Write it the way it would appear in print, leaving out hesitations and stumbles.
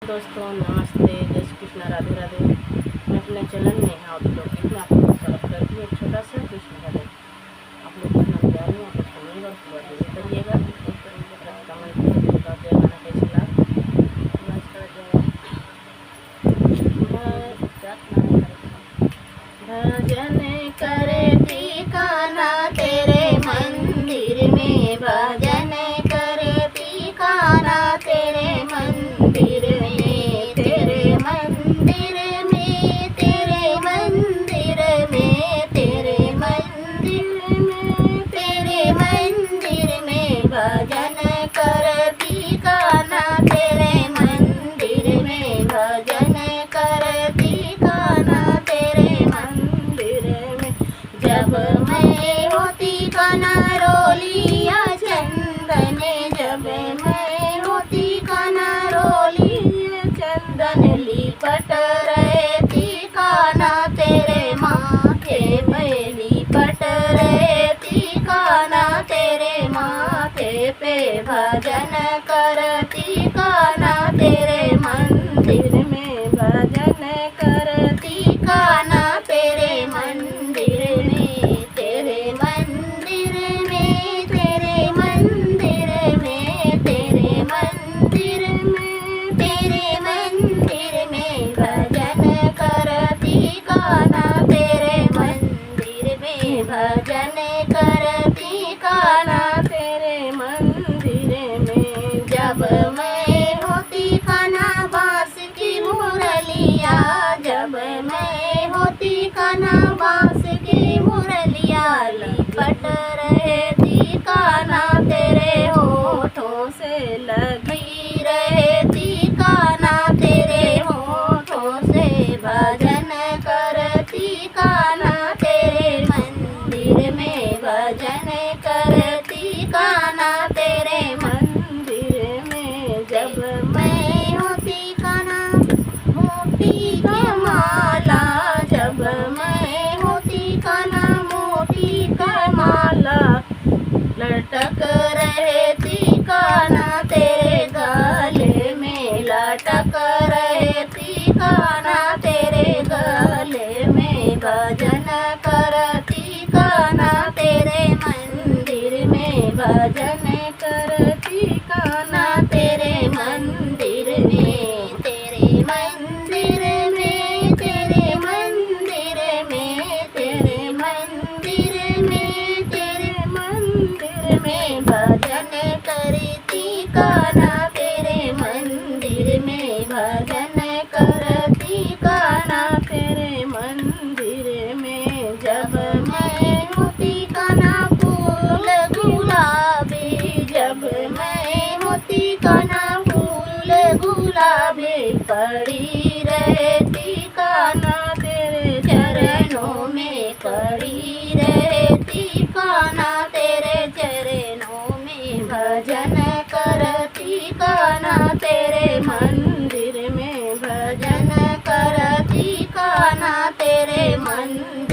दोस्तों, नमस्ते, जय श्री कृष्ण, राधे राधे। मैं अपने चैनल में आप लोग इतना आपको सेलेक्ट करती हूँ। एक छोटा सा कृष्ण राधे आप लोग इतना प्यार में आप सुनिएगा और पूरा जरूर करिएगा। कमेंट बता दिया गाना कैसे लगा। भजन करे ठिकाना तेरे मंदिर में, भजन करे ठिकाना तेरे मंदिर में, तेरे मंदिर में, तेरे मंदिर में, तेरे मंदिर में, तेरे मंदिर में भजन कर ठिकाना तेरे मंदिर में, भजन कर ठिकाना तेरे मंदिर में। जब मैं होती कनरोलिया चंदन, जब मैं होती कनरोलिया चंदन, लिपट रहे ठिकाना तेरे माथे पे, लिपट रहे ठिकाना तेरे माथे पे, भजन कर ठिकाना तेरे मंदिर में, भजन कर ठिकाना तेरे मंदिर में, तेरे मंदिर में, तेरे मंदिर में, तेरे मंदिर में, तेरे मंदिर में भजन कर ठिकाना तेरे मंदिर में, भजन कर ठिकाना तेरे मंदिर में। जब मैं होती खाना बांस की मुरलिया, जब मैं होती खाना बांस की मुरलिया, लिपट रहे ठिकाना तेरे होठों से, लगी रहे ठिकाना तेरे होठों से, भजन कर ठिकाना तेरे मंदिर में, भजन कर ठिकाना तेरे मंदिर में। जब मैं होती खाना मोती का माला, जब मैं होती खाना मोती का माला, लटक रहे ठिकाना तेरे गले में, लटक रहे ठिकाना तेरे गले में, भजन कर ठिकाना तेरे मंदिर में, भजन कर ठिकाना तेरे मंदिर में, तेरे मंदिर में, तेरे मंदिर में, तेरे मंदिर में, तेरे मंदिर में भजन करी ठिकाना तेरे मंदिर में, भजन कर ठिकाना तेरे मंदिर में। जब मैं होती काना फूल गुलाबी, जब मैं होती काना फूल गुलाबी, पड़ी रहे ठिकाना तेरे चरणों में, पड़ी रहे ठिकाना तेरे चरणों में, भजन कर ठिकाना तेरे मंदिर में, भजन कर ठिकाना तेरे मंदिर